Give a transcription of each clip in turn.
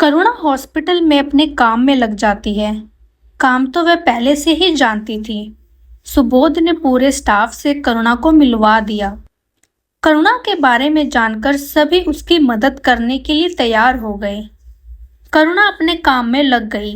करुणा hospital में अपने काम में लग जाती है। काम तो वह पहले से ही जानती थी। सुबोध ने पूरे स्टाफ से करुणा को मिलवा दिया। करुणा के बारे में जानकर सभी उसकी मदद करने के लिए तैयार हो गए। करुणा अपने काम में लग गई।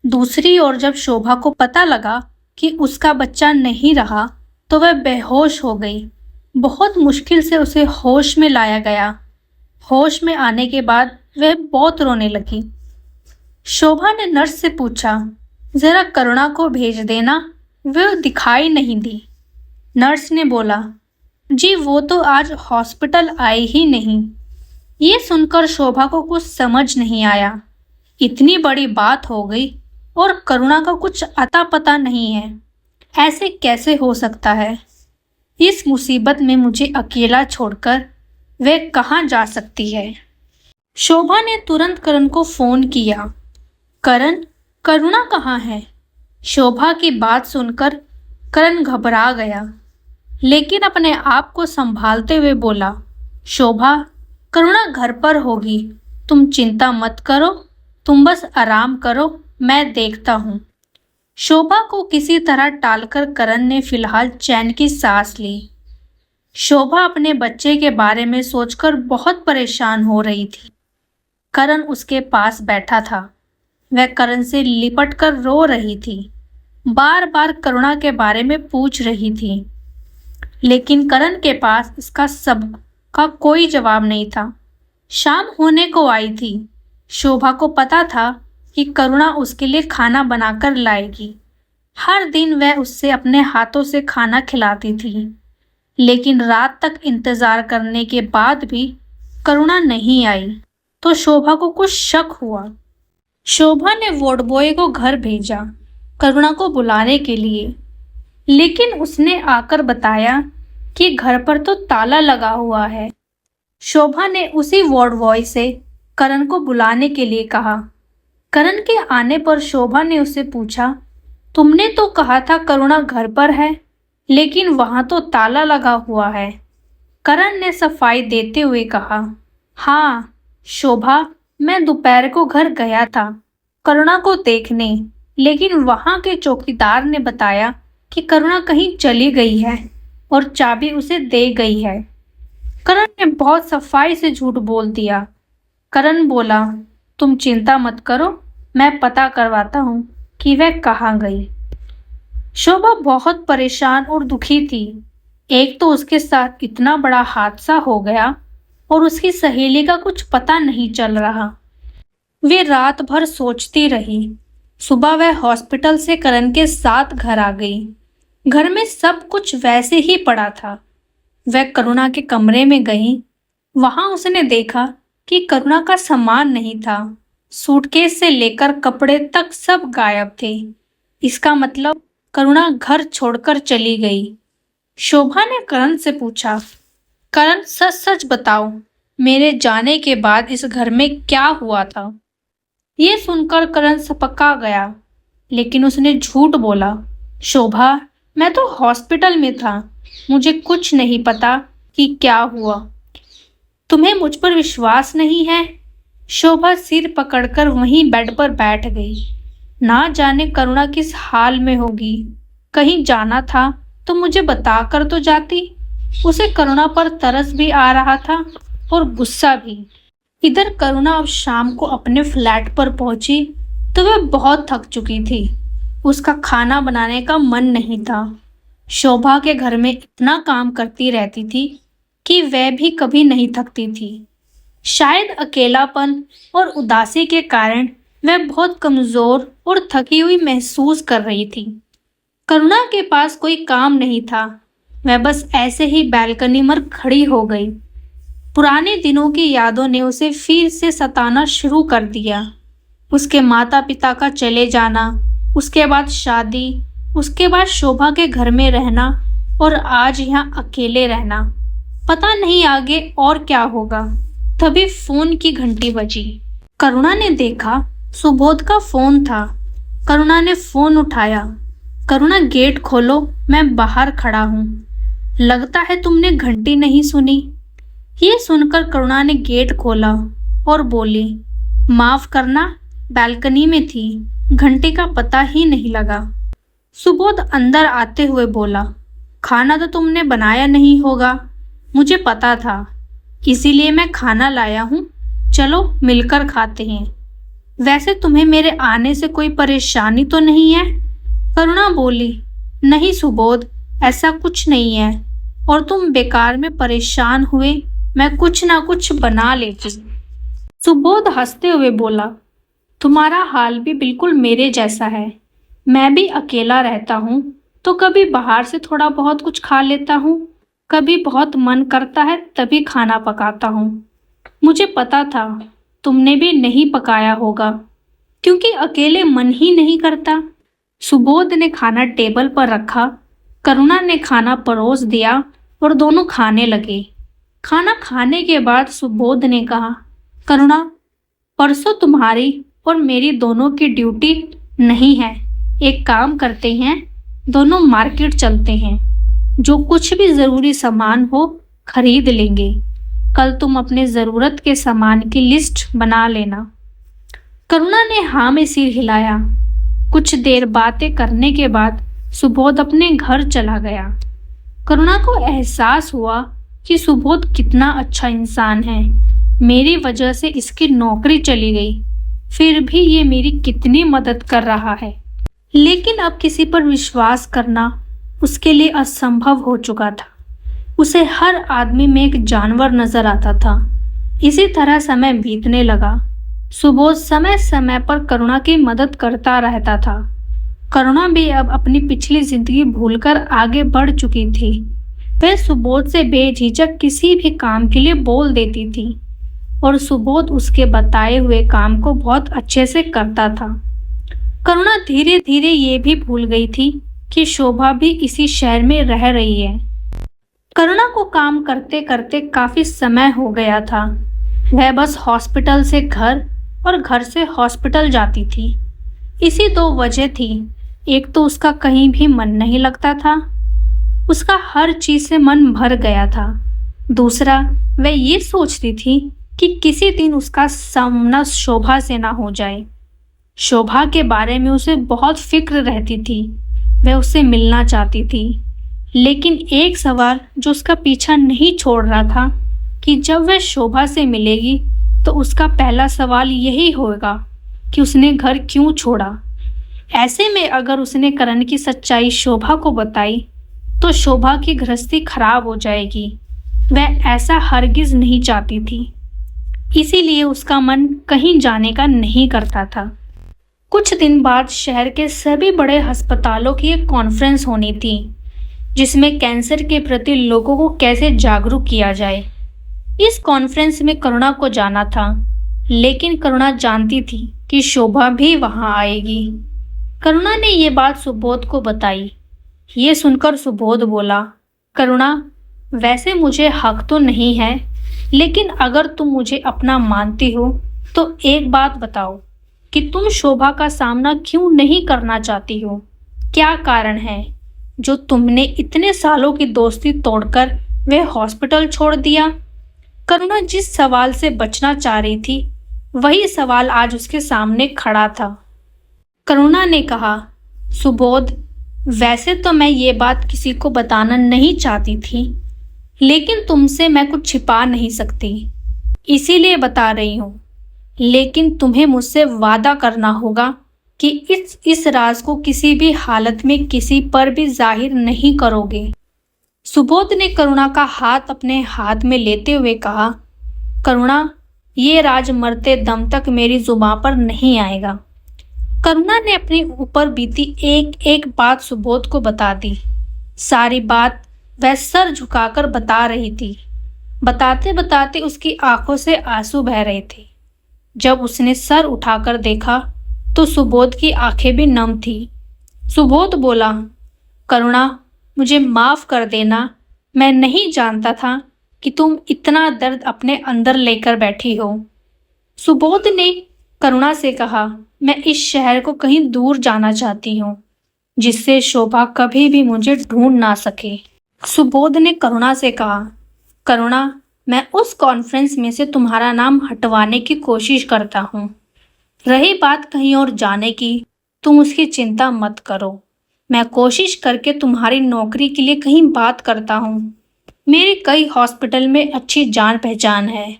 दूसरी ओर जब शोभा को पता लगा कि उसका बच्चा नहीं रहा तो वह बेहोश हो गई। बहुत मुश्किल से उसे होश में लाया गया। होश में आने के बाद वह बहुत रोने लगी। शोभा ने नर्स से पूछा, जरा करुणा को भेज देना, वह दिखाई नहीं दी। नर्स ने बोला, जी वो तो आज हॉस्पिटल आई ही नहीं। ये सुनकर शोभा को कुछ समझ नहीं आया। इतनी बड़ी बात हो गई और करुणा का कुछ अता पता नहीं है। ऐसे कैसे हो सकता है? इस मुसीबत में मुझे अकेला छोड़कर वह कहाँ जा सकती है? शोभा ने तुरंत करण को फोन किया। करण, करुणा कहाँ है? शोभा की बात सुनकर करण घबरा गया, लेकिन अपने आप को संभालते हुए बोला, शोभा, करुणा घर पर होगी, तुम चिंता मत करो, तुम बस आराम करो, मैं देखता हूँ। शोभा को किसी तरह टालकर करण ने फिलहाल चैन की सांस ली। शोभा अपने बच्चे के बारे में सोचकर बहुत परेशान हो रही थी। करण उसके पास बैठा था। वह करण से लिपट कर रो रही थी। बार बार करुणा के बारे में पूछ रही थी, लेकिन करण के पास इसका सब का कोई जवाब नहीं था। शाम होने को आई थी। शोभा को पता था कि करुणा उसके लिए खाना बनाकर लाएगी। हर दिन वह उससे अपने हाथों से खाना खिलाती थी, लेकिन रात तक इंतजार करने के बाद भी करुणा नहीं आई तो शोभा को कुछ शक हुआ। शोभा ने वार्ड बॉय को घर भेजा करुणा को बुलाने के लिए, लेकिन उसने आकर बताया कि घर पर तो ताला लगा हुआ है। शोभा ने उसी वार्ड बॉय से करण को बुलाने के लिए कहा। करण के आने पर शोभा ने उससे पूछा, तुमने तो कहा था करुणा घर पर है, लेकिन वहां तो ताला लगा हुआ है। करण ने सफाई देते हुए कहा, हाँ शोभा, मैं दोपहर को घर गया था करुणा को देखने, लेकिन वहां के चौकीदार ने बताया कि करुणा कहीं चली गई है और चाबी उसे दे गई है। करण ने बहुत सफाई से झूठ बोल दिया। करण बोला, तुम चिंता मत करो, मैं पता करवाता हूँ कि वह कहाँ गई। शोभा बहुत परेशान और दुखी थी। एक तो उसके साथ इतना बड़ा हादसा हो गया और उसकी सहेली का कुछ पता नहीं चल रहा। वे रात भर सोचती रही। सुबह वह हॉस्पिटल से करण के साथ घर आ गई। घर में सब कुछ वैसे ही पड़ा था। वह करुणा के कमरे में गई। वहां उसने देखा कि करुणा का सामान नहीं था। सूटकेस से लेकर कपड़े तक सब गायब थे। इसका मतलब करुणा घर छोड़कर चली गई। शोभा ने करण से पूछा, करण सच सच बताओ, मेरे जाने के बाद इस घर में क्या हुआ था? ये सुनकर करण सपका गया, लेकिन उसने झूठ बोला, शोभा, मैं तो हॉस्पिटल में था, मुझे कुछ नहीं पता कि क्या हुआ। तुम्हें मुझ पर विश्वास नहीं है? शोभा सिर पकड़कर वहीं बेड पर बैठ गई। ना जाने करुणा किस हाल में होगी। कहीं जाना था तो मुझे बताकर तो जाती। उसे करुणा पर तरस भी आ रहा था और गुस्सा भी। इधर करुणा अब शाम को अपने फ्लैट पर पहुंची तो वह बहुत थक चुकी थी। उसका खाना बनाने का मन नहीं था। शोभा के घर में इतना काम करती रहती थी कि वह भी कभी नहीं थकती थी। शायद अकेलापन और उदासी के कारण वह बहुत कमजोर और थकी हुई महसूस कर रही थी। करुणा के पास कोई काम नहीं था। वह बस ऐसे ही बैल्कनी पर खड़ी हो गई। पुराने दिनों की यादों ने उसे फिर से सताना शुरू कर दिया। उसके माता पिता का चले जाना, उसके बाद शादी, उसके बाद शोभा के घर में रहना और आज यहाँ अकेले रहना। पता नहीं आगे और क्या होगा। तभी फोन की घंटी बजी। करुणा ने देखा सुबोध का फोन था। करुणा ने फोन उठाया। करुणा, गेट खोलो, मैं बाहर खड़ा हूँ। लगता है तुमने घंटी नहीं सुनी। ये सुनकर करुणा ने गेट खोला और बोली, माफ करना, बालकनी में थी, घंटे का पता ही नहीं लगा। सुबोध अंदर आते हुए बोला, खाना तो तुमने बनाया नहीं होगा, मुझे पता था, इसीलिए मैं खाना लाया हूँ, चलो मिलकर खाते हैं। वैसे तुम्हें मेरे आने से कोई परेशानी तो नहीं है? करुणा बोली, नहीं सुबोध, ऐसा कुछ नहीं है, और तुम बेकार में परेशान हुए, मैं कुछ ना कुछ बना लेती। सुबोध हंसते हुए बोला, तुम्हारा हाल भी बिल्कुल मेरे जैसा है। मैं भी अकेला रहता हूँ तो कभी बाहर से थोड़ा बहुत कुछ खा लेता हूँ, कभी बहुत मन करता है तभी खाना पकाता हूँ। मुझे पता था तुमने भी नहीं पकाया होगा, क्योंकि अकेले मन ही नहीं करता। सुबोध ने खाना टेबल पर रखा, करुणा ने खाना परोस दिया और दोनों खाने लगे। खाना खाने के बाद सुबोध ने कहा, करुणा, परसों तुम्हारी और मेरी दोनों की ड्यूटी नहीं है। एक काम करते हैं, दोनों मार्केट चलते हैं, जो कुछ भी ज़रूरी सामान हो खरीद लेंगे। कल तुम अपने ज़रूरत के सामान की लिस्ट बना लेना। करुणा ने हाँ में सिर हिलाया। कुछ देर बातें करने के बाद सुबोध अपने घर चला गया। करुणा को एहसास हुआ कि सुबोध कितना अच्छा इंसान है। मेरी वजह से इसकी नौकरी चली गई, फिर भी ये मेरी कितनी मदद कर रहा है। लेकिन अब किसी पर विश्वास करना उसके लिए असंभव हो चुका था। उसे हर आदमी में एक जानवर नजर आता था। इसी तरह समय बीतने लगा। सुबोध समय समय पर करुणा की मदद करता रहता था। करुणा भी अब अपनी पिछली जिंदगी भूलकर आगे बढ़ चुकी थी। वह सुबोध से बेझिझक किसी भी काम के लिए बोल देती थी और सुबोध उसके बताए हुए काम को बहुत अच्छे से करता था। करुणा धीरे धीरे ये भी भूल गई थी कि शोभा भी इसी शहर में रह रही है। करुणा को काम करते करते काफी समय हो गया था। वह बस हॉस्पिटल से घर और घर से हॉस्पिटल जाती थी। इसी दो वजह थी। एक तो उसका कहीं भी मन नहीं लगता था, उसका हर चीज से मन भर गया था। दूसरा, वह ये सोचती थी कि किसी दिन उसका सामना शोभा से ना हो जाए। शोभा के बारे में उसे बहुत फिक्र रहती थी। वह उससे मिलना चाहती थी, लेकिन एक सवाल जो उसका पीछा नहीं छोड़ रहा था कि जब वह शोभा से मिलेगी तो उसका पहला सवाल यही होगा कि उसने घर क्यों छोड़ा। ऐसे में अगर उसने करण की सच्चाई शोभा को बताई तो शोभा की गृहस्थी खराब हो जाएगी। वह ऐसा हरगिज नहीं चाहती थी, इसीलिए उसका मन कहीं जाने का नहीं करता था। कुछ दिन बाद शहर के सभी बड़े अस्पतालों की एक कॉन्फ्रेंस होनी थी, जिसमें कैंसर के प्रति लोगों को कैसे जागरूक किया जाए। इस कॉन्फ्रेंस में करुणा को जाना था, लेकिन करुणा जानती थी कि शोभा भी वहां आएगी। करुणा ने ये बात सुबोध को बताई। ये सुनकर सुबोध बोला, करुणा, वैसे मुझे हक तो नहीं है, लेकिन अगर तुम मुझे अपना मानती हो तो एक बात बताओ कि तुम शोभा का सामना क्यों नहीं करना चाहती हो? क्या कारण है जो तुमने इतने सालों की दोस्ती तोड़कर वह हॉस्पिटल छोड़ दिया? करुणा जिस सवाल से बचना चाह रही थी, वही सवाल आज उसके सामने खड़ा था। करुणा ने कहा, सुबोध, वैसे तो मैं ये बात किसी को बताना नहीं चाहती थी, लेकिन तुमसे मैं कुछ छिपा नहीं सकती, इसीलिए बता रही हूँ। लेकिन तुम्हें मुझसे वादा करना होगा कि इस राज को किसी भी हालत में किसी पर भी जाहिर नहीं करोगे। सुबोध ने करुणा का हाथ अपने हाथ में लेते हुए कहा, करुणा, ये राज मरते दम तक मेरी जुबान पर नहीं आएगा। करुणा ने अपने ऊपर बीती एक एक बात सुबोध को बता दी। सारी बात वह सर झुकाकर बता रही थी। बताते बताते उसकी आंखों से आंसू बह रहे थे। जब उसने सर उठाकर देखा तो सुबोध की आंखें भी नम थी। सुबोध बोला, करुणा, मुझे माफ कर देना, मैं नहीं जानता था कि तुम इतना दर्द अपने अंदर लेकर बैठी हो। सुबोध ने करुणा से कहा, मैं इस शहर को कहीं दूर जाना चाहती हूँ, जिससे शोभा कभी भी मुझे ढूंढ ना सके। सुबोध ने करुणा से कहा, करुणा, मैं उस कॉन्फ्रेंस में से तुम्हारा नाम हटवाने की कोशिश करता हूँ, रही बात कहीं और जाने की, तुम उसकी चिंता मत करो। मैं कोशिश करके तुम्हारी नौकरी के लिए कहीं बात करता हूँ। मेरी कई हॉस्पिटल में अच्छी जान पहचान है।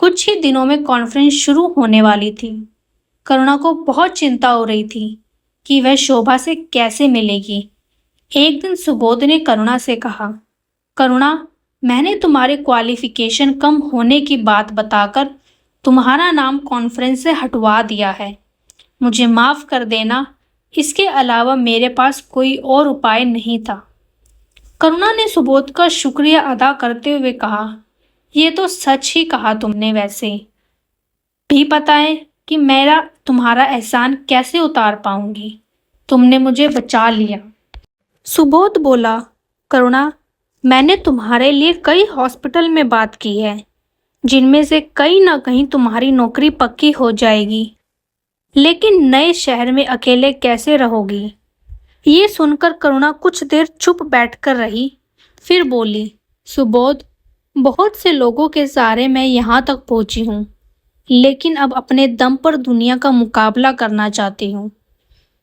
कुछ ही दिनों में कॉन्फ्रेंस शुरू होने वाली थी। करुणा को बहुत चिंता हो रही थी कि वह शोभा से कैसे मिलेगी। एक दिन सुबोध ने करुणा से कहा, करुणा, मैंने तुम्हारे क्वालिफिकेशन कम होने की बात बताकर तुम्हारा नाम कॉन्फ्रेंस से हटवा दिया है। मुझे माफ कर देना, इसके अलावा मेरे पास कोई और उपाय नहीं था। करुणा ने सुबोध का शुक्रिया अदा करते हुए कहा, ये तो सच ही कहा तुमने। वैसे भी पता है कि मेरा तुम्हारा एहसान कैसे उतार पाऊंगी। तुमने मुझे बचा लिया। सुबोध बोला, करुणा, मैंने तुम्हारे लिए कई हॉस्पिटल में बात की है, जिनमें से कहीं ना कहीं तुम्हारी नौकरी पक्की हो जाएगी। लेकिन नए शहर में अकेले कैसे रहोगी? ये सुनकर करुणा कुछ देर चुप बैठकर रही, फिर बोली, सुबोध, बहुत से लोगों के सहारे मैं यहाँ तक पहुंची हूँ, लेकिन अब अपने दम पर दुनिया का मुकाबला करना चाहती हूँ।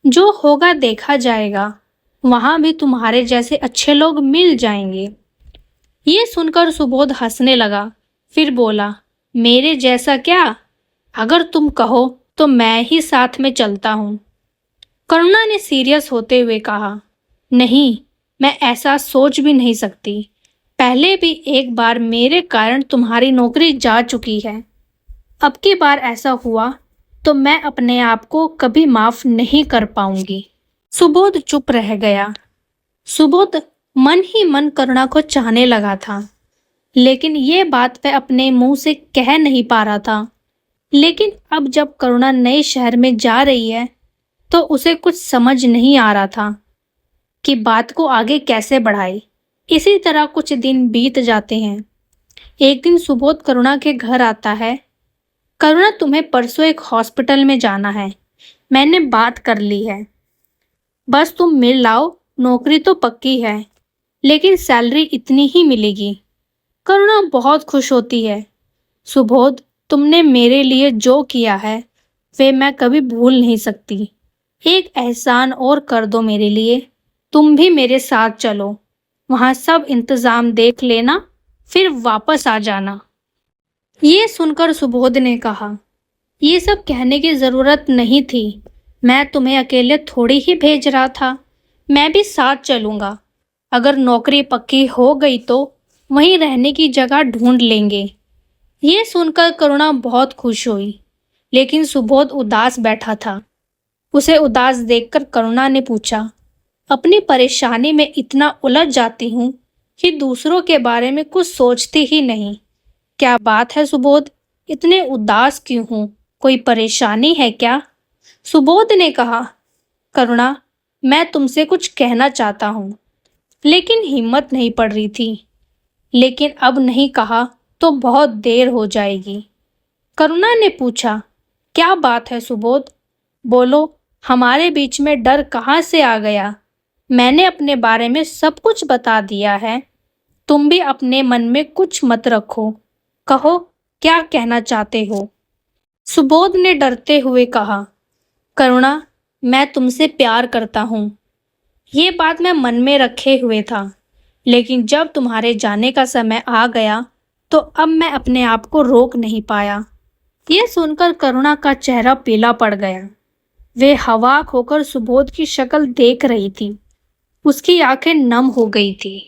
जो होगा देखा जाएगा, वहां भी तुम्हारे जैसे अच्छे लोग मिल जाएंगे। ये सुनकर सुबोध हंसने लगा, फिर बोला, मेरे जैसा क्या? अगर तुम कहो तो मैं ही साथ में चलता हूँ। करुणा ने सीरियस होते हुए कहा, नहीं, मैं ऐसा सोच भी नहीं सकती। पहले भी एक बार मेरे कारण तुम्हारी नौकरी जा चुकी है। अब की बार ऐसा हुआ तो मैं अपने आप को कभी माफ नहीं कर पाऊंगी। सुबोध चुप रह गया। सुबोध मन ही मन करुणा को चाहने लगा था, लेकिन ये बात वह अपने मुंह से कह नहीं पा रहा था। लेकिन अब जब करुणा नए शहर में जा रही है तो उसे कुछ समझ नहीं आ रहा था कि बात को आगे कैसे बढ़ाए। इसी तरह कुछ दिन बीत जाते हैं। एक दिन सुबोध करुणा के घर आता है। करुणा, तुम्हें परसों एक हॉस्पिटल में जाना है। मैंने बात कर ली है। बस तुम मिल लाओ, नौकरी तो पक्की है, लेकिन सैलरी इतनी ही मिलेगी। करुणा बहुत खुश होती है। सुबोध, तुमने मेरे लिए जो किया है वे मैं कभी भूल नहीं सकती। एक एहसान और कर दो मेरे लिए, तुम भी मेरे साथ चलो। वहाँ सब इंतजाम देख लेना, फिर वापस आ जाना। ये सुनकर सुबोध ने कहा, ये सब कहने की जरूरत नहीं थी। मैं तुम्हें अकेले थोड़ी ही भेज रहा था। मैं भी साथ चलूंगा। अगर नौकरी पक्की हो गई तो वहीं रहने की जगह ढूंढ लेंगे। ये सुनकर करुणा बहुत खुश हुई, लेकिन सुबोध उदास बैठा था। उसे उदास देखकर करुणा ने पूछा, अपनी परेशानी में इतना उलझ जाती हूँ कि दूसरों के बारे में कुछ सोचती ही नहीं। क्या बात है सुबोध, इतने उदास क्यों हूँ? कोई परेशानी है क्या? सुबोध ने कहा, करुणा, मैं तुमसे कुछ कहना चाहता हूँ, लेकिन हिम्मत नहीं पड़ रही थी। लेकिन अब नहीं कहा तो बहुत देर हो जाएगी। करुणा ने पूछा, क्या बात है सुबोध? बोलो, हमारे बीच में डर कहाँ से आ गया? मैंने अपने बारे में सब कुछ बता दिया है। तुम भी अपने मन में कुछ मत रखो। कहो, क्या कहना चाहते हो? सुबोध ने डरते हुए कहा, करुणा, मैं तुमसे प्यार करता हूँ। ये बात मैं मन में रखे हुए था, लेकिन जब तुम्हारे जाने का समय आ गया तो अब मैं अपने आप को रोक नहीं पाया। ये सुनकर करुणा का चेहरा पीला पड़ गया। वे हवाक होकर सुबोध की शक्ल देख रही थी। उसकी आंखें नम हो गई थी।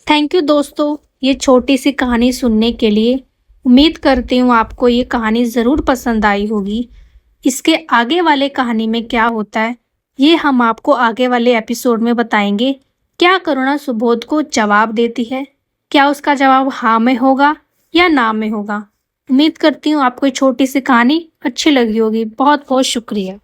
थैंक यू दोस्तों, ये छोटी सी कहानी सुनने के लिए। उम्मीद करती हूँ आपको ये कहानी ज़रूर पसंद आई होगी। इसके आगे वाले कहानी में क्या होता है ये हम आपको आगे वाले एपिसोड में बताएंगे। क्या करुणा सुबोध को जवाब देती है? क्या उसका जवाब हाँ में होगा या ना में होगा? उम्मीद करती हूँ आपको ये छोटी सी कहानी अच्छी लगी होगी। बहुत बहुत शुक्रिया।